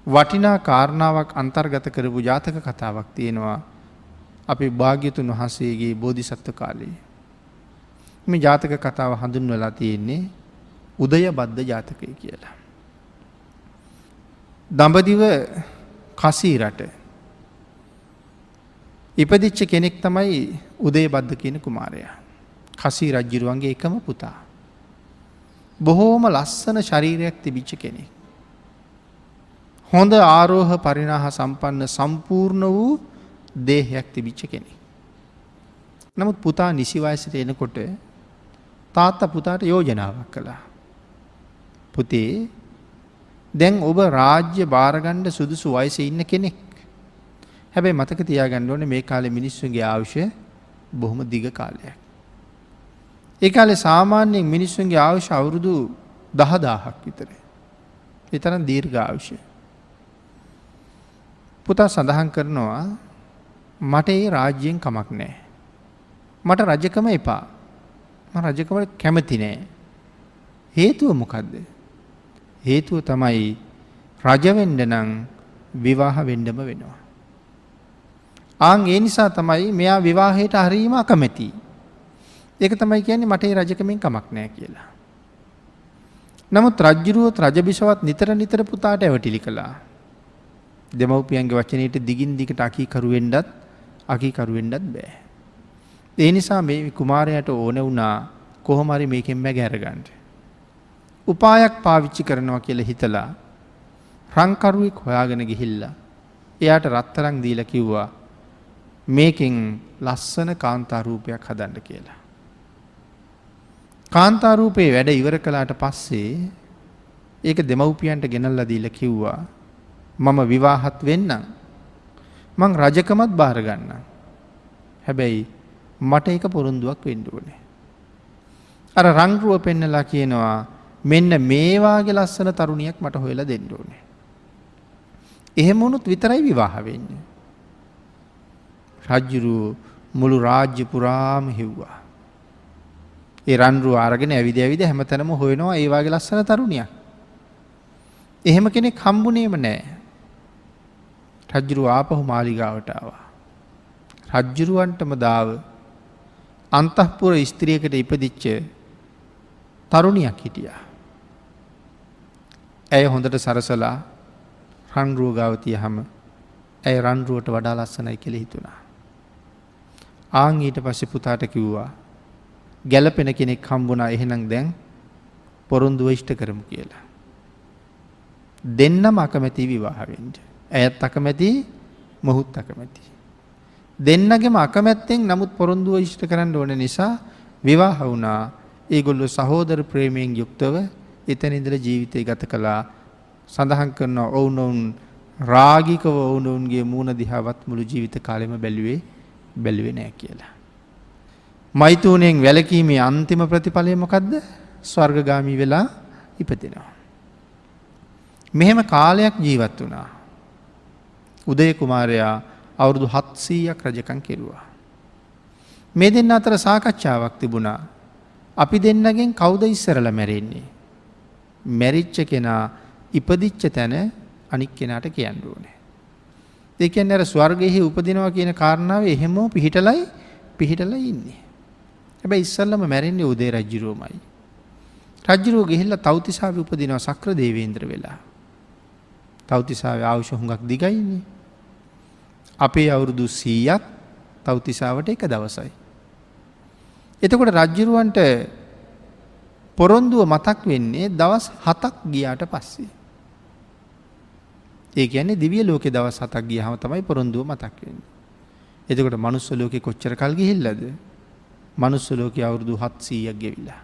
වටිනා කාරණාවක් අන්තර්ගත කරපු ජාතක කතාවක් තියෙනවා අපේ භාග්‍යතුන් වහන්සේගේ බෝධිසත්ව කාලයේ. මේ ජාතක කතාව හඳුන්වලා තියෙන්නේ උදයබද්ද ජාතකය කියලා. දඹදිව කසී රට ඉපදිච්ච කෙනෙක් තමයි උදයබද්ද කියන කුමාරයා. කසී රජුරුවන්ගේ එකම පුතා. බොහෝම ලස්සන ශරීරයක් තිබිච්ච කෙනෙක්. හොඳ ආරෝහ පරිණාහ සම්පන්න සම්පූර්ණ වූ දේහයක් තිබිච්ච කෙනෙක්. නමුත් පුතා නිසි වයසට එනකොට තාත්තා පුතාට යෝජනාවක් කළා. පුතේ දැන් ඔබ රාජ්‍ය භාරගන්න සුදුසු වයසේ ඉන්න කෙනෙක්. හැබැයි මතක තියාගන්න ඕනේ මේ කාලේ මිනිස්සුන්ගේ ආයුෂ බොහොම දිග කාලයක්. ඒ කාලේ සාමාන්‍යයෙන් මිනිස්සුන්ගේ ආයුෂ අවුරුදු 10000ක් විතර. ඒ තරම් දීර්ඝ ආයුෂ. පුතා සඳහන් කරනවා මට ඒ රාජ්‍යයෙන් කමක් නැහැ. මට රජකම එපා. මම රජකමට කැමති නෑ. හේතුව මොකද්ද? හේතුව තමයි රජ වෙන්න නම් විවාහ වෙන්නම වෙනවා. ඒ නිසා තමයි මෙයා විවාහයට හරීම අකමැති. ඒක තමයි කියන්නේ මට ඒ රජකමෙන් කමක් නෑ කියලා. නමුත් රජුරුවත් රජබිසවත් නිතර පුතාට ඇවටිලි කළා. දෙමව්පියන්ගේ වචනයට දිගින් දිගට අකීකරු වෙන්නත් බෑ. ඒ නිසා මේ කුමාරයාට ඕන වුණා කොහොම හරි මේකෙන් මැගහැර ගන්න. උපායක් පාවිච්චි කරනවා කියලා හිතලා රංකරුවෙක් හොයාගෙන ගිහිල්ලා එයාට රත්තරන් දීලා කිව්වා මේකෙන් ලස්සන කාන්තා රූපයක් හදන්න කියලා. කාන්තා රූපේ වැඩ ඉවර කළාට පස්සේ ඒක දෙමව්පියන්ට ගෙනල්ලා දීලා කිව්වා මම විවාහත් වෙන්නම්. මං රජකමත් බාර ගන්නම්. හැබැයි මට ඒක පොරොන්දුවක් වෙන්න ඕනේ. අර රංගරුව පෙන්නලා කියනවා මෙන්න මේ වාගේ ලස්සන තරුණියක් මට හොයලා දෙන්න ඕනේ. එහෙම වුණොත් විතරයි විවාහ වෙන්නේ. රජුරු මුළු රාජ්‍ය පුරාම හිව්වා. ඒ රංගරුව අරගෙන ඇවිද හැමතැනම හොයනවා ඒ වාගේ ලස්සන තරුණියක්. එහෙම කෙනෙක් හම්බුනේම නැහැ. රජුරු ආපහු මාලිගාවට ආවා. රජුරුවන්ටම දාව අන්තఃපුර ස්ත්‍රියකට ඉපදිච්ච තරුණියක් හිටියා. ඇය හොඳට සරසලා රන්රුව ගාව තියහම ඇය රන්රුවට වඩා ලස්සනයි කියලා හිතුණා. ඊට පස්සේ පුතාට කිව්වා ගැළපෙන කෙනෙක් හම්බුණා එහෙනම් දැන් පොරොන්දුව ඉෂ්ට කරමු කියලා. දෙන්නම අකමැති විවාහ වෙන්න. ඇයත් අකමැති මොහුත් අකමැති. දෙන්නගෙම අකමැත්තෙන් නමුත් පොරොන්දුව ඉෂ්ට කරන්න ඕන නිසා විවාහ වුණා. ඒගොල්ලෝ සහෝදර ප්‍රේමයෙන් යුක්තව එතන ඉඳලා ජීවිතය ගත කළා. සඳහන් කරනවා ඔවුනොවුන් රාගිකව ඔවුනොවුන්ගේ මූණ දිහාවත් මුළු ජීවිත කාලෙම බැලුවේ නෑ කියලා. මෛතුනෙන් වැළකීමේ අන්තිම ප්‍රතිඵලය මොකද්ද? ස්වර්ගගාමී වෙලා ඉපදෙනවා. මෙහෙම කාලයක් ජීවත් වුණා. උදය කුමාරයා අවුරුදු 700ක් රජකම් කෙරුවා. මේ දෙන්න අතර සාකච්ඡාවක් තිබුණා. අපි දෙන්නගෙන් කවුද ඉස්සරලා මැරෙන්නේ? මැරිච්ච කෙනා ඉපදිච්ච තැන අනික් කෙනාට කියන්න ඕනේ. ඒ කියන්නේ අර ස්වර්ගයේ උපදිනවා කියන කාරණාව එහෙම පිහිටලා ඉන්නේ. හැබැයි ඉස්සල්ලාම මැරෙන්නේ උදේ රජුරුවමයි. රජුරුව ගිහිල්ලා තව්තිසාවේ උපදිනවා සක්‍ර දේවේන්ද්‍ර වෙලා. තව්තිසාවේ ආයුෂ හුඟක් දිගයිනේ. අපේ අවුරුදු 100ක් තව්තිසාවට එක දවසයි. එතකොට රජුරුවන්ට පොරොන්දුව මතක් වෙන්නේ දවස් 7ක් ගියාට පස්සේ. ඒ කියන්නේ දිව්‍ය ලෝකේ දවස් 7ක් ගියාම තමයි පොරොන්දුව මතක් වෙන්නේ. එතකොට මනුස්ස ලෝකේ කොච්චර කල් ගිහිල්ලාද? මනුස්ස ලෝකේ අවුරුදු 700ක් ගෙවිලා.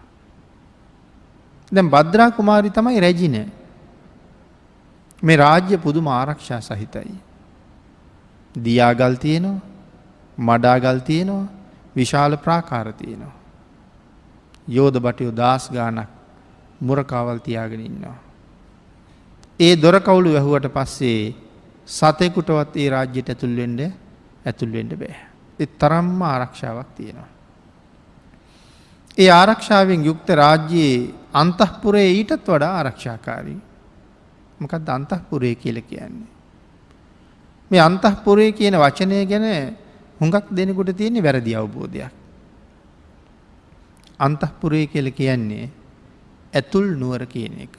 දැන් භද්‍රා කුමාරි තමයි රැජින. මේ රාජ්‍ය පුදුම ආරක්ෂා සහිතයි. දියාගල් තියෙනවා, මඩාගල් තියෙනවා, විශාල ප්‍රාකාර තියෙනවා. යෝධ බටයෝ 10 ගාණක් මුරකාවල් තියාගෙන ඉන්නවා. ඒ දොර කවුළු වැහුවට පස්සේ සතෙකුටවත් ඒ රාජ්‍යයට ඇතුල් වෙන්න බෑ. ඒ තරම්ම ආරක්ෂාවක් තියෙනවා. ඒ ආරක්ෂාවෙන් යුක්ත රාජ්‍යයේ අන්තఃපුරයේ ඊටත් වඩා ආරක්ෂාකාරී. මොකක්ද අන්තఃපුරය කියලා කියන්නේ? මේ අන්තఃපුරය කියන වචනය ගැන හුඟක් දෙනෙකුට තියෙන වැරදි අවබෝධයක්. අන්තఃපුරය කියලා කියන්නේ ඇතුල් නුවර කියන එක.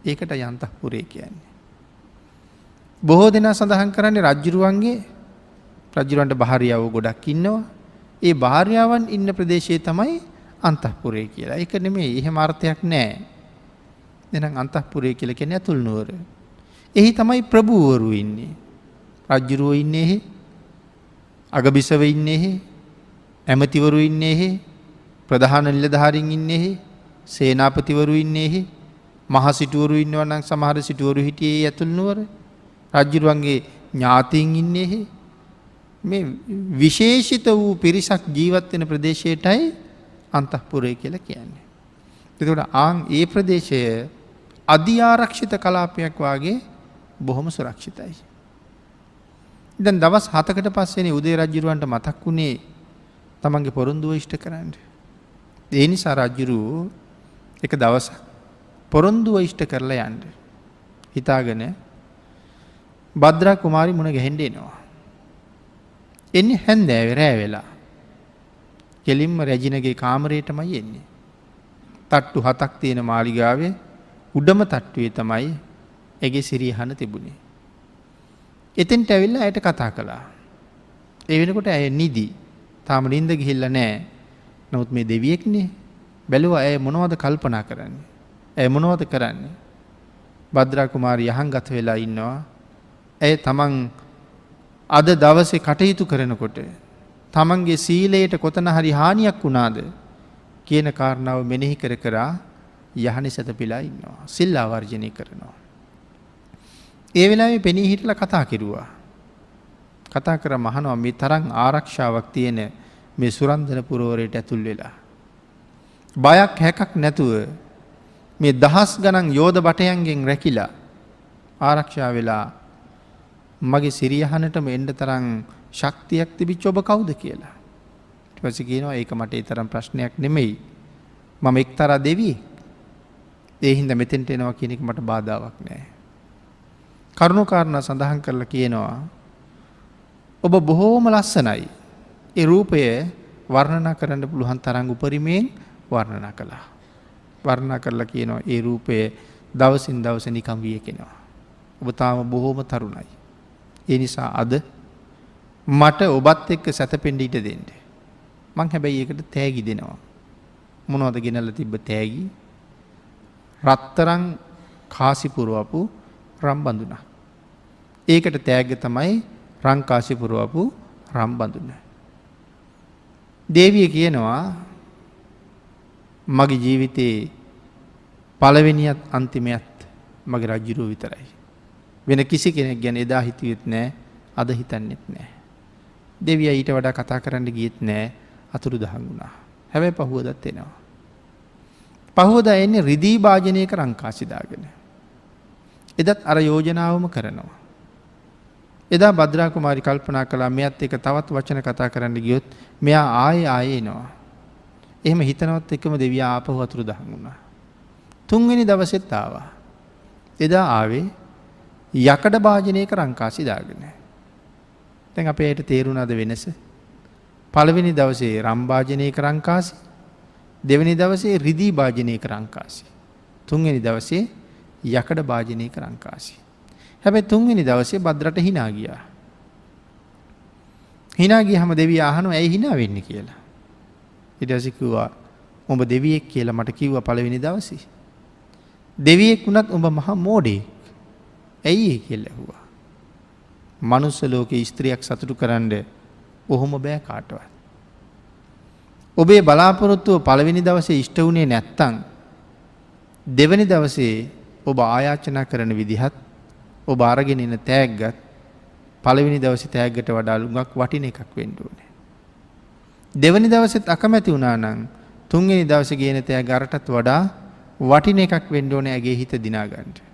ඒකට අන්තఃපුරය කියන්නේ. බොහෝ දෙනා සඳහන් කරන්නේ රජුරවන්ට භාර්යාවෝ ගොඩක් ඉන්නවා. ඒ භාර්යාවන් ඉන්න ප්‍රදේශයේ තමයි අන්තఃපුරය කියලා. ඒක නෙමෙයි. එහෙම අර්ථයක් නැහැ. එහෙනම් අන්තఃපුරය කියලා කියන්නේ ඇතුල් නුවර. එහි තමයි ප්‍රභූවරු ඉන්නේ. රජුරෝ ඉන්නේ එහි. අගබිසව ඉන්නේ එහි. ඇමතිවරු ඉන්නේ එහි. ප්‍රධාන නිලධාරීන් ඉන්නේ එහි. සේනාපතිවරු ඉන්නේ එහි. මහ සිටුවරු ඉන්නවා නම් සමහර සිටුවරු හිටියේ ඇතුල් නුවර. රජුරුවන්ගේ ඥාතීන් ඉන්නේ එහි. මේ විශේෂිත වූ පිරිසක් ජීවත් වෙන ප්‍රදේශයටයි අන්තఃපුරය කියලා කියන්නේ. එතකොට ඒ ප්‍රදේශය අධිආරක්ෂිත කලාපයක් වාගේ බොහොම සුරක්ෂිතයි. දැන් දවස් 7කට පස්සේනේ උදේ රජුරවන්ට මතක් වුණේ තමන්ගේ පොරොන්දුව ඉෂ්ට කරන්න. ඒ නිසා රජුරු එක දවසක් පොරොන්දුව ඉෂ්ට කරලා යන්න හිතාගෙන භද්‍රා කුමාරි මුණ ගැහෙන්න එනවා. එන්නේ හැන්දෑවේ රෑ වෙලා. කෙලින්ම රැජිනගේ කාමරේටමයි එන්නේ. තට්ටු 7ක් තියෙන මාලිගාවේ උඩම තට්ටුවේ තමයි ඇගේ සිරියහන තිබුණේ. එතෙන්ට ඇවිල්ලා ඇයට කතා කළා. ඒ වෙනකොට ඇය නිදි. තාම නිින්ද ගිහිල්ලා නැහැ. නමුත් මේ දෙවියෙක්නේ. බැලුවා ඇය මොනවද කල්පනා කරන්නේ? ඇය මොනවද කරන්නේ? භද්‍රා කුමාරිය යහංගත වෙලා ඉන්නවා. ඇය තමන් අද දවසේ කටයුතු කරනකොට තමන්ගේ සීලයට කොතන හරි හානියක් වුණාද කියන කාරණාව මෙනෙහි කර කර යහනේ සැතපීලා ඉන්නවා. සිල් ආවර්ජනය කරනවා. ඒ වෙලාවේ පෙනී හිටලා කතා කෙරුවා. කතා කර මහනවා මේ තරම් ආරක්ෂාවක් තියෙන මේ සුරන්දන පුරවරයට ඇතුල් වෙලා. බයක් හැකක් නැතුව මේ දහස් ගණන් යෝධ බටයන්ගෙන් රැකිලා ආරක්ෂා වෙලා මගේ සිරියහනටම එන්න තරම් ශක්තියක් තිබිච්ච ඔබ කවුද කියලා. ඊට පස්සේ කියනවා ඒක මට ඒ තරම් ප්‍රශ්නයක් නෙමෙයි. මම එක්තරා දෙවියෙක්. ඒ හින්දා මෙතෙන්ට එනවා කියන එක මට බාධාවක් නෑ. කරුණාකාරණා සඳහන් කරලා කියනවා ඔබ බොහෝම ලස්සනයි. ඒ රූපය වර්ණනා කරන්න පුළුවන් තරම් උපරිමයෙන් වර්ණනා කළා. වර්ණනා කරලා කියනවා ඒ රූපය දවසින් දවස නිකම් වියකිනවා. ඔබ තාම බොහෝම තරුණයි. ඒ නිසා අද මට ඔබත් එක්ක සැතපෙන්න ඉඩ දෙන්න. මං හැබැයි ඒකට තෑගි දෙනවා. මොනවද ගෙනල්ලා තිබ්බ තෑගි? රත්තරන් කාසි පුරවපු රම් බඳුන. ඒකට තෑග්ග තමයි රන් කාසි පුරවපු රම් බඳුන. දේවිය කියනවා මගේ ජීවිතේ පළවෙනියත් අන්තිමයත් මගේ රජුරුව විතරයි. වෙන කිසි කෙනෙක් ගැන එදා හිතුවෙත් නෑ, අද හිතන්නෙත් නෑ. දෙවියා ඊට වඩා කතා කරන්න ගියෙත් නෑ, අතුරුදහන් වුණා. හැබැයි පහුවදත් එනවා. පහුවදා එන්නේ රිදී භාජනයක රංකාසි දාගෙන. එදත් අර යෝජනාවම කරනවා. එදා භද්‍රා කුමාරි කල්පනා කළා මෙයත් එක්ක තවත් වචන කතා කරන්න ගියොත් මෙයා ආයේ එනවා. එහෙම හිතනවත් එක්කම දෙවියා ආපහු අතුරුදහන් වුණා. 3 වෙනි දවසෙත් ආවා. එදා ආවේ යකඩ භාජනයක රංකාසි දාගෙන. දැන් අපේ ඇයට තේරුණාද වෙනස? පළවෙනි දවසේ රම් භාජනයක රංකාසි, දෙවෙනි දවසේ රිදී භාජනයක රංකාසි, 3 වෙනි දවසේ යකඩ භාජනයක රංකාසි. හැබැයි 3 වෙනි දවසේ භද්‍රට hina ගියා. hina ගියාම දෙවියා අහනවා ඇයි hina වෙන්නේ කියලා. ඊට පස්සේ කිව්වා උඹ දෙවියෙක් කියලා මට කිව්වා පළවෙනි දවසේ. දෙවියෙක් වුණත් උඹ මහා මෝඩයෙක්. ඇයි ඒ කියලා ඇහුවා. මනුස්ස ලෝකේ ස්ත්‍රියක් සතුටු කරන්න ඔහොම බෑ කාටවත්. ඔබේ බලාපොරොත්තුව පළවෙනි දවසේ ඉෂ්ට වුණේ නැත්තම් දෙවෙනි දවසේ ඔබ ආයාචනා කරන විදිහත් ඔබ අරගෙන ඉන තෑග්ගත් පළවෙනි දවසේ තෑග්ගට වඩා ලුඟක් වටින එකක් වෙන්න ඕනේ. දෙවෙනි දවසෙත් අකමැති වුණා නම් 3 වෙනි දවසේ ගේන තෑග්ග අරටත් වඩා වටින එකක් වෙන්න ඕනේ ඇගේ හිත දිනා ගන්න.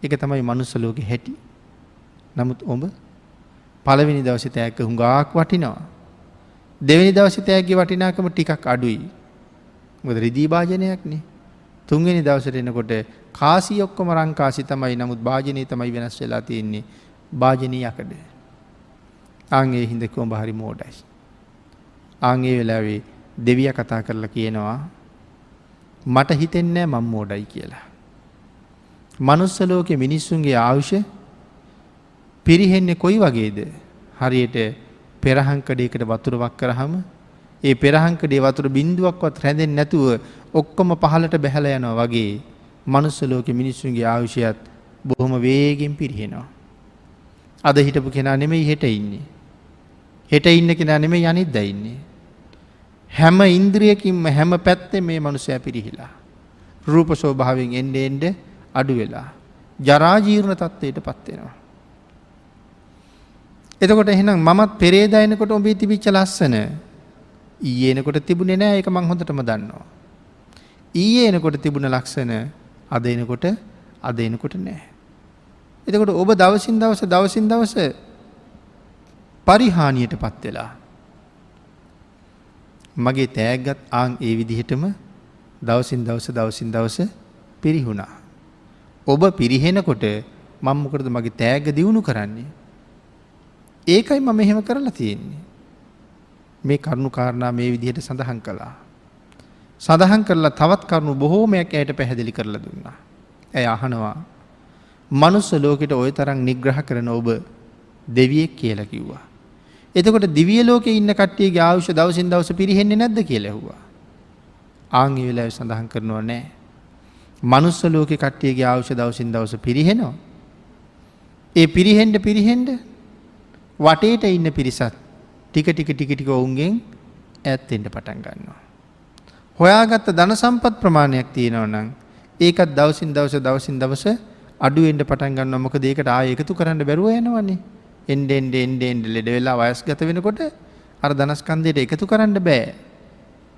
ඒක තමයි මනුස්ස ලෝකේ හැටි. නමුත් ඔබ පළවෙනි දවසේ තෑග්ග හුඟක් වටිනවා. දෙවෙනි දවසේ තෑග්ගේ වටිනාකම ටිකක් අඩුයි. මොකද රිදී භාජනයක්නේ. තුන්වෙනි දවසට එනකොට කාසි ඔක්කොම රංකාසි තමයි. නමුත් භාජනයේ තමයි වෙනස් වෙලා තියෙන්නේ. භාජනී යකඩ. ආන් ඒ හින්දා කොඹ හරි මෝඩයි. ආන් ඒ වෙලාවේ දෙවියා කතා කරලා කියනවා මට හිතෙන්නේ නැහැ මම මෝඩයි කියලා. මනුස්ස ලෝකේ මිනිස්සුන්ගේ ආයුෂ පිරිහෙන්නේ කොයි වගේද? හරියට පෙරහංකඩයකට වතුර වක් කරාම ඒ පෙරහංකඩේ වතුර බිඳුවක්වත් රැඳෙන්නේ නැතුව ඔක්කොම පහළට බැහැලා යනවා වගේ මනුස්ස ලෝකේ මිනිස්සුන්ගේ ආයුෂයත් බොහොම වේගෙන් පිරිහෙනවා. අද හිටපු කෙනා නෙමෙයි හෙට ඉන්නේ. හෙට ඉන්න කෙනා නෙමෙයි අනිද්දා ඉන්නේ. හැම ඉන්ද්‍රියකින්ම හැම පැත්තෙම මේ මනුස්සයා පිරිහිලා. රූප ස්වභාවයෙන් එන්නේ එන්නේ අඩු වෙලා ජරා ජීර්ණ තත්ත්වයටපත් වෙනවා. එතකොට එහෙනම් මමත් පෙරේදා එනකොට ඔබේ තිබිච්ච ලස්සන ඊයේ එනකොට තිබුණේ නැහැ. ඒක මම හොඳටම දන්නවා. ඊයේ එනකොට තිබුණ ලක්ෂණ අද එනකොට නැහැ. එතකොට ඔබ දවසින් දවස පරිහානියටපත් වෙලා මගේ තෑග්ගත් ආන් ඒ විදිහටම දවසින් දවස පිරිහුණා. ඔබ පිරිහෙනකොට මම මොකටද මගේ තෑග්ග දියුණු කරන්නේ? ඒකයි මම එහෙම කරලා තියෙන්නේ. මේ කරුණු කාරණා මේ විදිහට සඳහන් කළා. සඳහන් කරලා තවත් කරුණු බොහෝමයක් ඇයට පැහැදිලි කරලා දුන්නා. ඇය අහනවා මනුස්ස ලෝකෙට ওই තරම් නිග්‍රහ කරන ඔබ දෙවියෙක් කියලා කිව්වා. එතකොට දිව්‍ය ලෝකේ ඉන්න කට්ටියගේ ආයුෂ දවසින් දවස පිරිහෙන්නේ නැද්ද කියලා ඇහුවා. ආන් ඒ වෙලාවේ සඳහන් කරනවා නෑ. මනුස්ස ලෝකේ කට්ටියගේ ආයුෂ දවසින් දවස පිරිහෙනවා. ඒ පිරිහෙන්න වටේට ඉන්න පිරිසත් ටික ඔවුන්ගෙන් ඈත් වෙන්න පටන් ගන්නවා. හොයාගත්ත ධන සම්පත් ප්‍රමාණයක් තියෙනවා නම් ඒකත් දවසින් දවස අඩු වෙන්න පටන් ගන්නවා. මොකද ඒකට ආයෙ එකතු කරන්න බැරුව යනවනේ. එන්න ලෙඩ වෙලා වයස්ගත වෙනකොට අර ධනස්කන්ධයට එකතු කරන්න බෑ.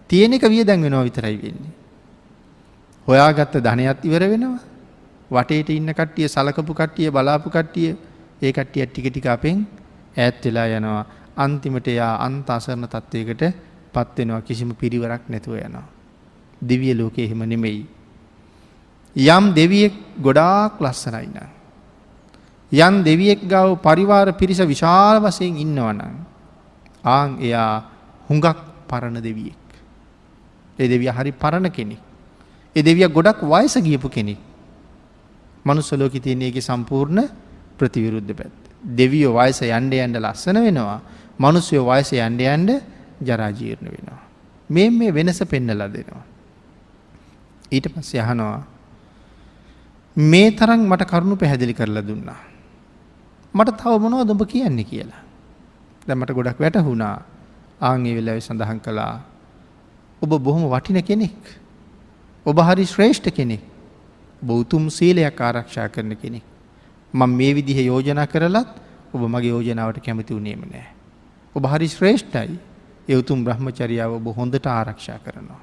තියෙන එක වියදම් වෙනවා විතරයි වෙන්නේ. හොයාගත්ත ධනයත් ඉවර වෙනවා. වටේට ඉන්න කට්ටිය සලකපු කට්ටිය බලාපු කට්ටිය ඒ කට්ටිය ටික අපෙන් ඈත් වෙලා යනවා. අන්තිමට යා අන්ත අසරණ තත්වයකට පත් වෙනවා. කිසිම පිරිවරක් නැතුව යනවා. දිව්‍ය ලෝකේ එහෙම නෙමෙයි. යම් දෙවියෙක් ගොඩාක් ලස්සනයි නම් යම් දෙවියෙක් ගාව පරිවාර පිරිස විශාල වශයෙන් ඉන්නවා නම් ආන් එයා හුඟක් පරණ දෙවියෙක්. ඒ දෙවියා හරි පරණ කෙනෙක්. ඒ දෙවියා ගොඩක් වයස ගියපු කෙනෙක්. මනුස්ස ලෝකේ තියෙන එකේ සම්පූර්ණ ප්‍රතිවිරුද්ධ පැත්ත. දෙවියෝ වයස යන්න ලස්සන වෙනවා. මනුස්සයෝ වයස යන්න ජරා ජීර්ණ වෙනවා. මේ වෙනස පෙන්නලා දෙනවා. ඊට පස්සේ අහනවා මේ තරම් මට කරුණු පැහැදිලි කරලා දුන්නා. මට තව මොනවද ඔබ කියන්නේ කියලා. දැන් මට ගොඩක් වැටහුණා. ආන් ඒ වෙලාවේ සඳහන් කළා ඔබ බොහොම වටින කෙනෙක්. ඔබ හරි ශ්‍රේෂ්ඨ කෙනෙක්. ඔබ උතුම් සීලයක් ආරක්ෂා කරන කෙනෙක්. මම මේ විදිහේ යෝජනා කරලත් ඔබ මගේ යෝජනාවට කැමති වුණේම නැහැ. ඔබ හරි ශ්‍රේෂ්ඨයි. ඒ උතුම් බ්‍රහ්මචර්යාව ඔබ හොඳට ආරක්ෂා කරනවා.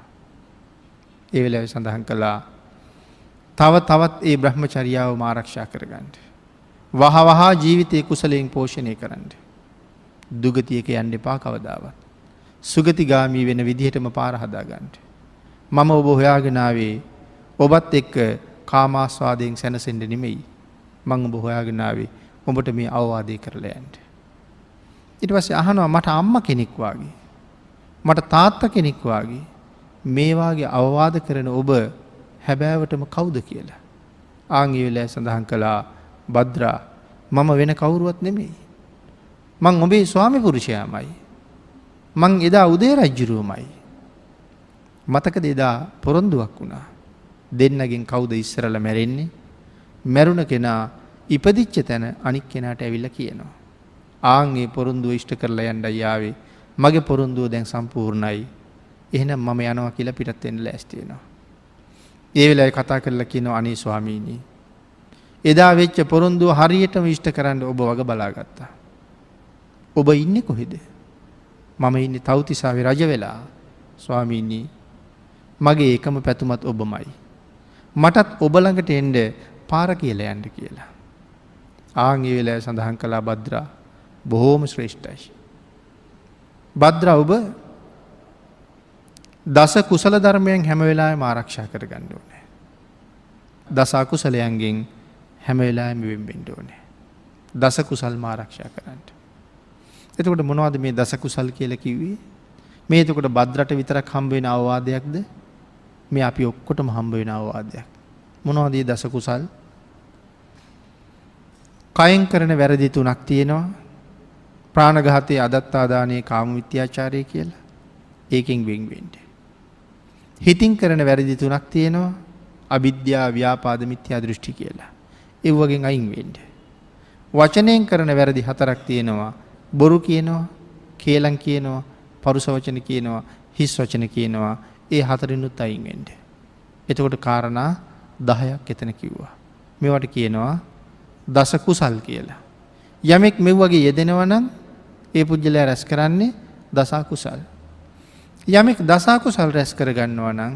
ඒ වෙලාවේ සඳහන් කළා තවත් ඒ බ්‍රහ්මචර්යාවම ආරක්ෂා කරගන්න. වහවහ ජීවිතයේ කුසලයෙන් පෝෂණය කරන්න. දුගතියක යන්න එපා කවදාවත්. සුගතිගාමී වෙන විදිහටම පාර හදා ගන්න. මම ඔබ හොයාගෙන ආවේ ඔබත් එක්ක කාමාස්වාදයෙන් සැනසෙන්න නෙමෙයි. මම ඔබ හොයාගෙන ආවේ ඔබට මේ අවවාදේ කරලා යන්න. ඊට පස්සේ අහනවා මට අම්මා කෙනෙක් වාගේ මට තාත්තා කෙනෙක් වාගේ මේ වාගේ අවවාද කරන ඔබ හැබෑවටම කවුද කියලා. ආන් ඒ වෙලාවේ සඳහන් කළා භද්‍රා මම වෙන කවුරුවත් නෙමෙයි. මං ඔබේ ස්වාමි පුරුෂයාමයි. මං එදා උදේ රජුරුවමයි. මතකද එදා පොරොන්දුවක් වුණා. දෙන්නගෙන් කවුද ඉස්සරලා මැරෙන්නේ? මැරුණ කෙනා ඉපදිච්ච තැන අනික් කෙනාට ඇවිල්ලා කියනවා. ආන් ඒ පොරොන්දුව ඉෂ්ට කරලා යන්නයි ආවේ. මගේ පොරොන්දුව දැන් සම්පූර්ණයි. එහෙනම් මම යනවා කියලා පිටත් වෙන්න ලෑස්ති වෙනවා. ඒ වෙලාවේ කතා කරලා කියනවා අනේ ස්වාමීනි එදා වෙච්ච පොරොන්දුව හරියටම ඉෂ්ට කරන්න ඔබ වග බලාගත්තා. ඔබ ඉන්නේ කොහෙද? මම ඉන්නේ තව්තිසාවේ රජ වෙලා. ස්වාමීනි මගේ එකම පැතුමත් ඔබමයි. මටත් ඔබ ළඟට එන්න පාර කියලා යන්න කියලා. ආන් ඒ වෙලාවේ සඳහන් කළා භද්‍රා බොහෝම ශ්‍රේෂ්ඨයි. භද්‍රා ඔබ දස කුසල ධර්මයන් හැම වෙලාවෙම ආරක්ෂා කරගන්න ඕනේ. දස අකුසලයන්ගෙන් හැම වෙලාවෙම වෙන්වෙන්න ඕනේ. දස කුසල්ම ආරක්ෂා කරන්න. එතකොට මොනවද මේ දස කුසල් කියලා කිව්වේ? මේ එතකොට බද්රට විතරක් හම්බ වෙන අවවාදයක්ද? මේ අපි ඔක්කොටම හම්බ වෙන අවවාදයක්. මොනවද මේ දස කුසල්? කයෙන් කරන වැරදි තුනක් තියෙනවා. ප්‍රාණඝාතයේ, අදත්තාදානයේ, කාම මිත්‍යාචාරය කියලා. ඒකෙන් වෙන් වෙන්න. හිතින් කරන වැරදි තුනක් තියෙනවා. අවිද්‍යාව, ව්‍යාපාද, මිත්‍යා දෘෂ්ටි කියලා. ඒ වගේ අයින් වෙන්න. වචනයෙන් කරන වැරදි හතරක් තියෙනවා. බොරු කියනවා, කේලම් කියනවා, පරුස වචන කියනවා, හිස් වචන කියනවා. ඒ හතරිනුත් අයින් වෙන්න. එතකොට කාරණා 10ක් එතන කිව්වා. මේවට කියනවා දස කුසල් කියලා. යමෙක් මෙව වගේ යෙදෙනවා නම් ඒ පුජ්‍යලයා රැස් කරන්නේ දස කුසල්. යමෙක් දස කුසල් රැස් කර ගන්නවා නම්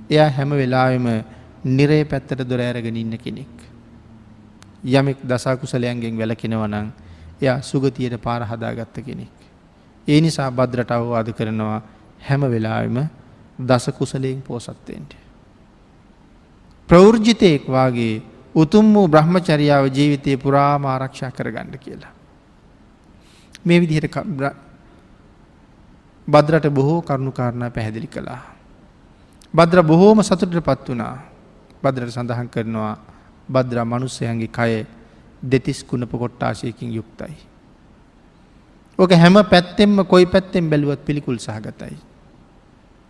එයා හැම වෙලාවෙම නිරේ පැත්තට දොර ඇරගෙන ඉන්න කෙනෙක්. යමෙක් දස කුසලයන්ගෙන් වැළකිනවා නම් එයා සුගතියට පාර හදාගත්ත කෙනෙක්. ඒ නිසා භද්‍රට අවවාද කරනවා හැම වෙලාවෙම දස කුසලයෙන් පෝසත් වෙන්න. ප්‍රවෘජිතෙක් වාගේ උතුම් වූ බ්‍රහ්මචර්යාව ජීවිතේ පුරාම ආරක්ෂා කරගන්න කියලා. මේ විදිහට භද්‍රට බොහෝ කරුණු කාරණා පැහැදිලි කළා. භද්‍ර බොහෝම සතුටටපත් වුණා. භද්‍රට සඳහන් කරනවා භද්‍ර මනුස්සයන්ගේ කය දෙතිස් කුණප කොට්ටාශයකින් යුක්තයි. ඕක හැම පැත්තෙම කොයි පැත්තෙන් බැලුවත් පිළිකුල් සහගතයි.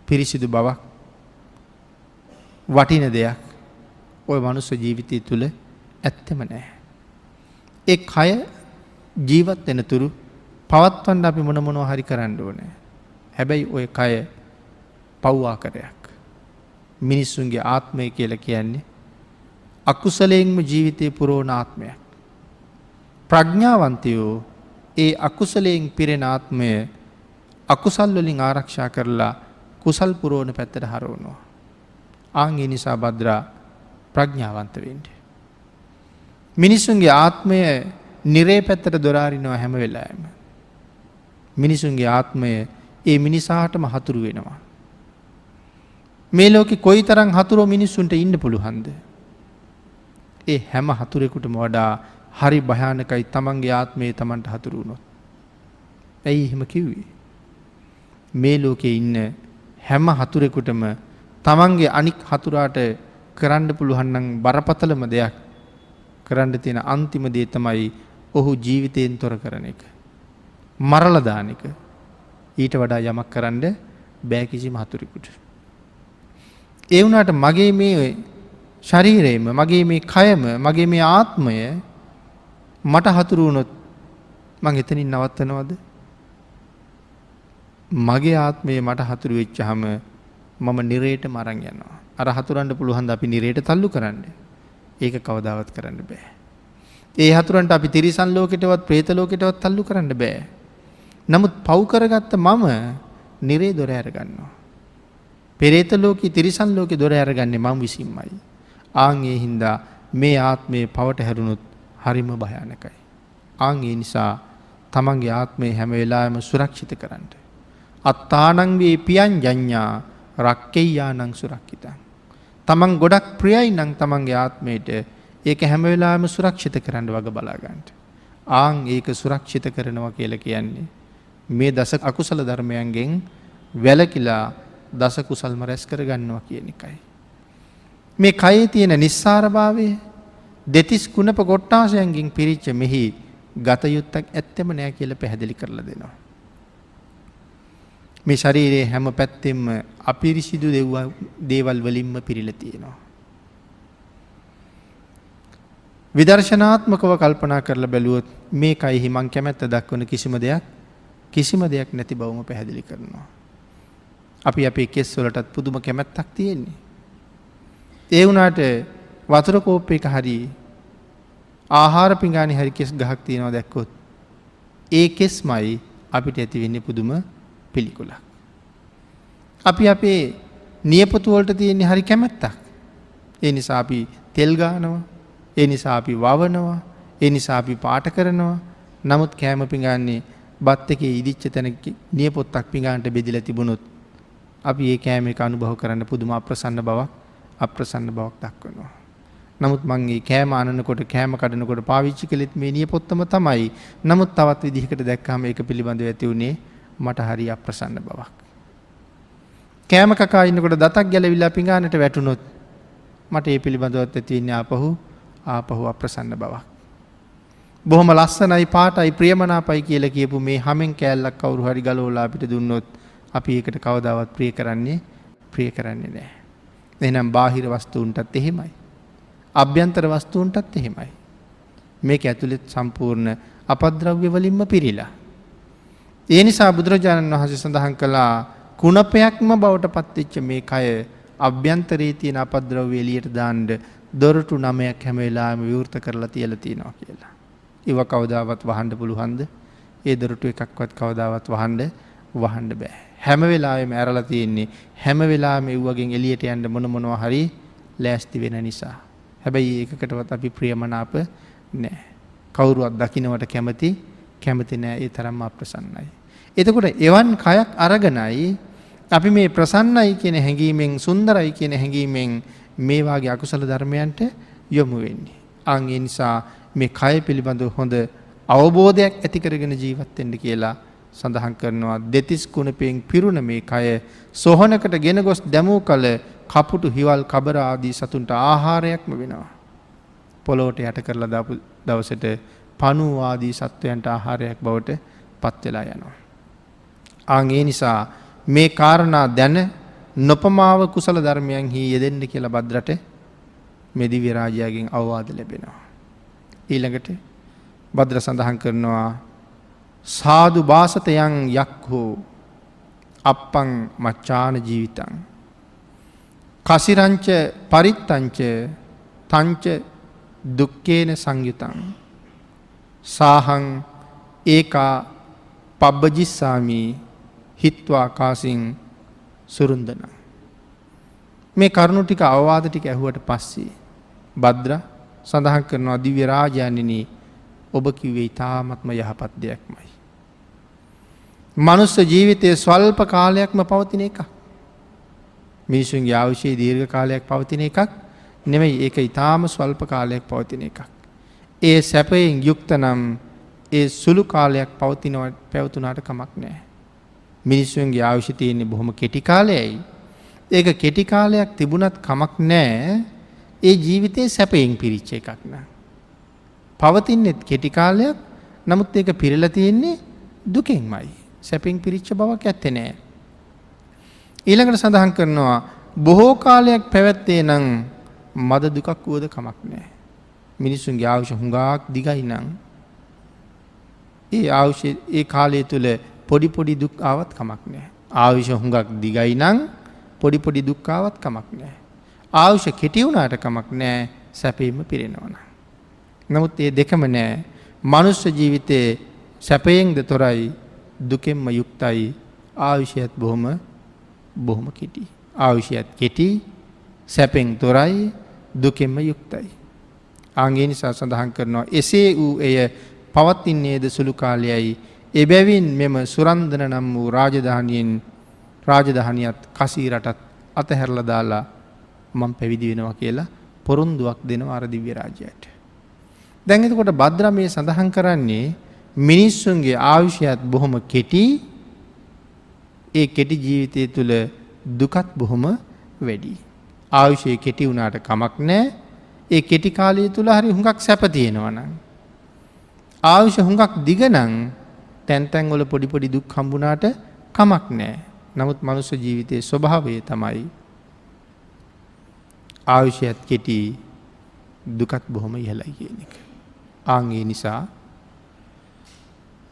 පිරිසිදු බවක්, වටින දෙයක් ඔය මනුස්ස ජීවිතය තුළ ඇත්තෙම නැහැ. ඒ කය ජීවත් වෙන තුරු පවත්වන්න අපි මොන මොනවා හරි කරන්න ඕනේ. හැබැයි ඔය කය පව්වාකරයක්. මිනිස්සුන්ගේ ආත්මය කියලා කියන්නේ අකුසලයෙන්ම ජීවිතේ පුරවන ආත්මයක්. ප්‍රඥාවන්තයෝ ඒ අකුසලයෙන් පිරෙන ආත්මය අකුසල් වලින් ආරක්ෂා කරලා කුසල් පුරවන පැත්තට හරවනවා. ආන් ඒ නිසා භද්‍රා ප්‍රඥාවන්ත වෙන්න. මිනිසුන්ගේ ආත්මය නිරේ පැත්තට දොර අරිනවා හැම වෙලාවෙම. මිනිසුන්ගේ ආත්මය ඒ මිනිසාටම හතුරු වෙනවා. මේ ලෝකේ කොයිතරම් හතුරෝ මිනිස්සුන්ට ඉන්න පුළුවන්ද? ඒ හැම හතුරෙකුටම වඩා හරි භයානකයි තමන්ගේ ආත්මය තමන්ට හතුරු වුණොත්. ඇයි එහෙම කිව්වේ? මේ ලෝකේ ඉන්න හැම හතුරෙකුටම තමන්ගේ අනික් හතුරාට කරන්න පුළුවන් නම් බරපතලම දෙයක් කරන්න තියෙන අන්තිම දේ තමයි ඔහු ජීවිතයෙන් තොර කරන එක. මරලා දාන එක. ඊට වඩා යමක් කරන්න බෑ කිසිම හතුරෙකුට. ඒ වුණාට මගේ මේ ශරීරයම, මගේ මේ කයම, මගේ මේ ආත්මය මට හතුරු වුණොත් මං එතනින් නවත්තනවද? මගේ ආත්මය මට හතුරු වෙච්චාම මම නිරේටම අරන් යනවා. අර හතුරන්ට පුළුවන් ද අපි නිරේට තල්ලු කරන්න? ඒක කවදාවත් කරන්න බෑ. ඒ හතුරන්ට අපි තිරිසන් ලෝකෙටවත් പ്രേත ලෝකෙටවත් තල්ලු කරන්න බෑ. නමුත් පව් කරගත්ත මම නිරේ දොර ඇර ගන්නවා. പ്രേත ලෝකේ, තිරිසන් ලෝකේ දොර ඇරගන්නේ මම විසින්මයි. ආන් ඒ හින්දා මේ ආත්මයේ පවට හැරුණොත් හරිම භයානකයි. ආන් ඒ නිසා තමන්ගේ ආත්මය හැම වෙලාවෙම සුරක්ෂිත කරන්න. අත්තානං වේ පියං ජඤ්ඤා රක්කෙය්‍යානං සුරක්ෂිතං. තමන් ගොඩක් ප්‍රියයි නම් තමන්ගේ ආත්මයට ඒක හැම වෙලාවෙම සුරක්ෂිත කරන්න වග බලා ගන්න. ආන් ඒක සුරක්ෂිත කරනවා කියලා කියන්නේ මේ දස අකුසල ධර්මයන්ගෙන් වැළකීලා දස කුසල්ම රැස් කර ගන්නවා කියන එකයි. මේ කයේ තියෙන නිස්සාරභාවය දෙතිස් කුණප කොට්ටාසයන්ගෙන් පිරිච්ච මෙහි ගත යුත්තක් ඇත්තෙම නෑ කියලා පැහැදිලි කරලා දෙනවා. මේ ශරීරයේ හැම පැත්තෙම අපිරිසිදු දේවල් වලින්ම පිරීලා තියෙනවා. විදර්ශනාත්මකව කල්පනා කරලා බැලුවොත් මේ කයෙහි මං කැමැත්ත දක්වන කිසිම දෙයක් නැති බවම පැහැදිලි කරනවා. අපි අපේ කෙස් වලටත් පුදුම කැමැත්තක් තියෙන්නේ. ඒ වුණාට වතුර කෝප්පයක හරි ආහාර පිඟානේ හරි කෙස් ගහක් තියෙනවා දැක්කොත් ඒ කෙස්මයි අපිට ඇති වෙන්නේ පුදුම පිළිකුලක්. අපි අපේ නියපොතු වලට තියෙන හරි කැමැත්තක්. ඒ නිසා අපි තෙල් ගානවා. ඒ නිසා අපි වවනවා. ඒ නිසා අපි පාට කරනවා. නමුත් කෑම පිඟානේ බත් එකේ ඉදිච්ච තැන නියපොත්තක් පිඟානට බෙදිලා තිබුණොත් අපි ඒ කෑම එක අනුභව කරන්න පුදුම අප්‍රසන්න බවක් අප්‍රසන්න බවක් දක්වනවා. නමුත් මං මේ කෑම අනනකොට කෑම කඩනකොට පාවිච්චි කළෙත් මේ නියපොත්තම තමයි. නමුත් තවත් විදිහකට දැක්කම ඒක පිළිබඳව ඇති උනේ මට හරි අප්‍රසන්න බවක්. කෑම කකා ඉන්නකොට දතක් ගැලවිලා පිඟානට වැටුනොත් මට ඒ පිළිබඳවත් ඇති වෙන්නේ ආපහු අප්‍රසන්න බවක්. බොහොම ලස්සනයි පාටයි ප්‍රියමනාපයි කියලා කියපු මේ හැමෙන් කෑල්ලක් කවුරු හරි ගලවලා අපිට දුන්නොත් අපි ඒකට කවදාවත් ප්‍රිය කරන්නේ නැහැ. එහෙනම් බාහිර වස්තුන්ටත් එහෙමයි. අභ්‍යන්තර වස්තුන්ටත් එහෙමයි. මේක ඇතුළේ සම්පූර්ණ අපද්‍රව්‍ය වලින්ම පිරීලා. ඒ නිසා බුදුරජාණන් වහන්සේ සඳහන් කළා කුණපයක්ම බවට පත්වෙච්ච මේ කය අභ්‍යන්තරයේ තියෙන අපද්‍රව්‍ය එළියට දාන්න දොරටු 9ක් හැම වෙලාවෙම විවෘත කරලා තියලා තියෙනවා කියලා. ඒව කවදාවත් වහන්න පුළුවන්ද? ඒ දොරටු එකක්වත් කවදාවත් වහන්න බෑ. හැම වෙලාවෙම ඇරලා තියෙන්නේ හැම වෙලාවෙම එව්වගෙන් එළියට යන්න මොනවා හරි ලෑස්ති වෙන නිසා. හැබැයි ඒකකටවත් අපි ප්‍රියමනාප නැහැ. කවුරුවත් දකින්නවට කැමති නැහැ. ඒ තරම්ම අප්‍රසන්නයි. එතකොට එවන් කයක් අරගෙනයි අපි මේ ප්‍රසන්නයි කියන හැඟීමෙන් සුන්දරයි කියන හැඟීමෙන් මේ වාගේ අකුසල ධර්මයන්ට යොමු වෙන්නේ. ඒ නිසා මේ කය පිළිබඳව හොඳ අවබෝධයක් ඇති කරගෙන ජීවත් වෙන්න කියලා සඳහන් කරනවා. දෙතිස් කුණපෙන් පිරුණ මේ කය සොහනකට ගෙන ගොස් දැමූ කල කපුටු හිවල් කබර ආදී සතුන්ට ආහාරයක්ම වෙනවා. පොළොවට යට කරලා දාපු දවසට පණු ආදී සත්වයන්ට ආහාරයක් බවට පත් වෙලා යනවා. ඒ නිසා මේ කාරණා දැන නොපමාව කුසල ධර්මයන්හි යෙදෙන්න කියලා භද්‍රට මේ දිව්‍ය රාජයාගෙන් අවවාද ලැබෙනවා. ඊළඟට භද්‍ර සඳහන් කරනවා සාදු බාසතයන් යක්ඛෝ අප්පං මච්ඡාන ජීවිතං කසිරංච පරිත්තංච තංච දුක්ඛේන සංයුතං සාහං ඒකා පබ්බජිස්සාමි හිත්වා කාසින් සුරුන්දන. මේ කරුණු ටික අවවාද ටික ඇහුවට පස්සේ භද්‍ර සඳහන් කරනවා දිව්‍ය රාජයාණෙනි ඔබ කිව්වේ ඊ타ත්ම යහපත් දෙයක්මයි. මනුස්ස ජීවිතයේ ස්වල්ප කාලයක්ම පවතින එකක්. මිනිසුන්ගේ ආයුෂයේ දීර්ඝ කාලයක් පවතින එකක් නෙමෙයි. ඒක ඊටාම ස්වල්ප කාලයක් පවතින එකක්. ඒ සැපයෙන් යුක්ත නම් ඒ සුළු කාලයක් පැවතුනාට කමක් නැහැ. මිනිසුන්ගේ ආයුෂ තියෙන්නේ බොහොම කෙටි කාලයයි. ඒක කෙටි කාලයක් තිබුණත් කමක් නැහැ. ඒ ජීවිතේ සැපයෙන් පිරිච්ච එකක් නෑ. පවතින්නේ කෙටි කාලයක්. නමුත් ඒක පිරලා තියෙන්නේ දුකෙන්මයි. සැපෙන් පිරිච්ච බවක් ඇත්තේ නෑ. ඊළඟට සඳහන් කරනවා බොහෝ කාලයක් පැවැත්තේ නම් මද දුකක් වුවද කමක් නෑ. මිනිසුන්ගේ ආයුෂ හුඟක් දිගයි නම් ඒ ආයුෂ ඒ කාලය තුල පොඩි දුක් ආවත් කමක් නෑ. ආයුෂ හුඟක් දිගයි නම් පොඩි දුක් ආවත් කමක් නෑ. ආයුෂ කෙටි වුණාට කමක් නෑ සැපෙම පිරෙනවා. නමුත් මේ දෙකම නෑ. මනුෂ්‍ය ජීවිතේ සැපයෙන්ද තොරයි දුකෙන්ම යුක්තයි. ආයුෂයත් බොහොම කෙටි. ආයුෂයත් කෙටි සැපෙන් තොරයි දුකෙන්ම යුක්තයි. ඒ නිසා සඳහන් කරනවා එසේ වූ එය පවතින්නේද සුළු කාලයයි. එබැවින් මෙම සුරන්දන නම් වූ රාජධානියත් කසී රටත් අතහැරලා දාලා මම පැවිදි වෙනවා කියලා පොරොන්දුවක් දෙනවා අර දිව්‍ය රාජ්‍යයට. දැන් එතකොට භද්‍ර මේ සඳහන් කරන්නේ මිනිස්සුන්ගේ ආයුෂයත් බොහොම කෙටි. ඒ කෙටි ජීවිතය තුළ දුකත් බොහොම වැඩි. ආයුෂය කෙටි වුණාට කමක් නැහැ. ඒ කෙටි කාලය තුළ හරි හුඟක් සැප තියෙනවා නම්. ආයුෂ හුඟක් දිග නම් තැන් වල පොඩි දුක් හම්බුණාට කමක් නැහැ. නමුත් මනුෂ්‍ය ජීවිතයේ ස්වභාවය තමයි ආයුෂයත් කෙටි දුකත් බොහොම ඉහළයි කියන එක. ඒ නිසා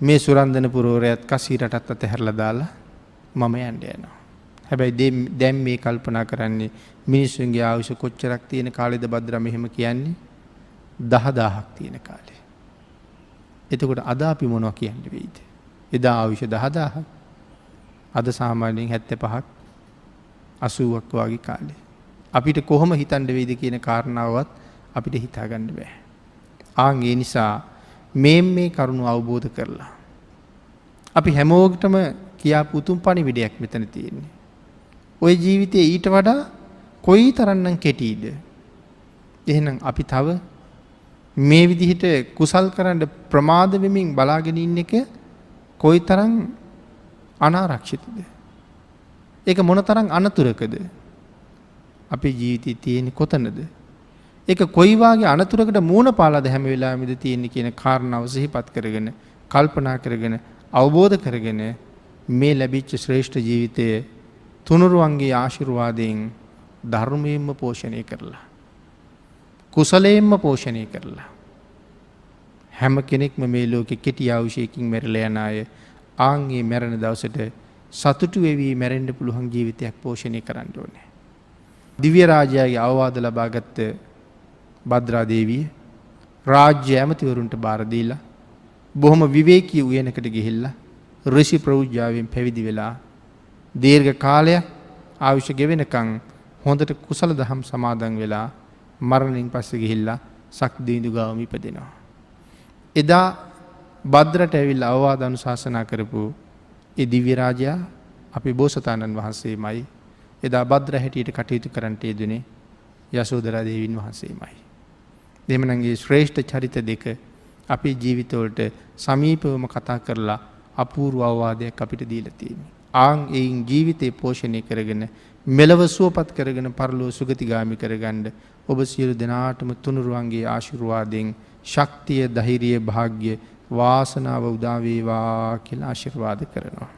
මේ සුරන්දන පුරවරයත් කසී රටත් අතහැරලා දාලා මම යන්න යනවා. හැබැයි දැන් මේ කල්පනා කරන්නේ මිනිස්සුන්ගේ ආයුෂ කොච්චරක් තියෙන කාලෙද භද්‍ර මෙහෙම කියන්නේ 10000ක් තියෙන කාලේ. එතකොට අද අපි මොනවා කියන්න වෙයිද? එදා ආයුෂ 10000ක්. අද සාමාන්‍යයෙන් 75ක් 80ක් වගේ කාලේ. අපිට කොහොම හිතන්න වෙයිද කියන කාරණාවවත් අපිට හිතා ගන්න බෑ. ඒ නිසා මේ කරුණු අවබෝධ කරලා අපි හැමෝටම කියාපු උතුම් පණිවිඩයක් මෙතන තියෙන්නේ. ওই ජීවිතේ ඊට වඩා කොයි තරම්නම් කෙටිද? එහෙනම් අපි තව මේ විදිහට කුසල් කරන්න ප්‍රමාද වෙමින් බලාගෙන ඉන්න එක කොයිතරම් අනාරක්ෂිතද? ඒක මොනතරම් අනතුරකද? අපේ ජීවිතයේ තියෙන කොතනද? ඒක කොයි වාගේ අනතුරකට මූණ පාලාද හැම වෙලාවෙමද තියෙන්නේ කියන කාරණාව සිහිපත් කරගෙන කල්පනා කරගෙන අවබෝධ කරගෙන මේ ලැබිච්ච ශ්‍රේෂ්ඨ ජීවිතයේ තුනුරුවන්ගේ ආශිර්වාදයෙන් ධර්මයෙන්ම පෝෂණය කරලා කුසලයෙන්ම පෝෂණය කරලා හැම කෙනෙක්ම මේ ලෝකෙ කෙටි ආයුෂයකින් මැරලා යන අය ආන්ගේ මැරෙන දවසට සතුටු වෙවි මැරෙන්න පුළුවන් ජීවිතයක් පෝෂණය කරන්න ඕනේ. දිව්‍ය රාජයාගේ අවවාද ලබාගත් භද්‍රා දේවිය රාජ්‍ය ඇමතිවරුන්ට බාර දීලා බොහොම විවේකී උයනකට ගිහිල්ලා ඍෂි ප්‍රෞජ්‍යාවෙන් පැවිදි වෙලා දීර්ඝ කාලයක් ආයුෂ ගෙවෙනකන් හොඳට කුසල දහම් සමාදන් වෙලා මරණින් පස්සේ ගිහිල්ලා සක්දිවිඳු ගාවම ඉපදෙනවා. එදා භද්‍රට ඇවිල්ලා අවවාද අනුශාසනා කරපු ඒ දිව්‍ය රාජයා අපේ බෝසතාණන් වහන්සේමයි. එදා භද්‍ර හැටියට කටයුතු කරන්නට යෙදුනේ යශෝදරා දේවීන් වහන්සේමයි. දෙමනන්ගේ ශ්‍රේෂ්ඨ චරිත දෙක අපේ ජීවිතවලට සමීපවම කතා කරලා අපූර්ව අවවාදයක් අපිට දීලා තියෙනවා. ආන් එයින් ජීවිතේ පෝෂණය කරගෙන මෙලව සුවපත් කරගෙන පරලෝ සුගතිගාමි කරගන්න ඔබ සියලු දෙනාටම තුනුරුවන්ගේ ආශිර්වාදයෙන් ශක්තිය, ධෛර්යය, වාග්ය, වාසනාව උදා වේවා කියලා ආශිර්වාද කරනවා.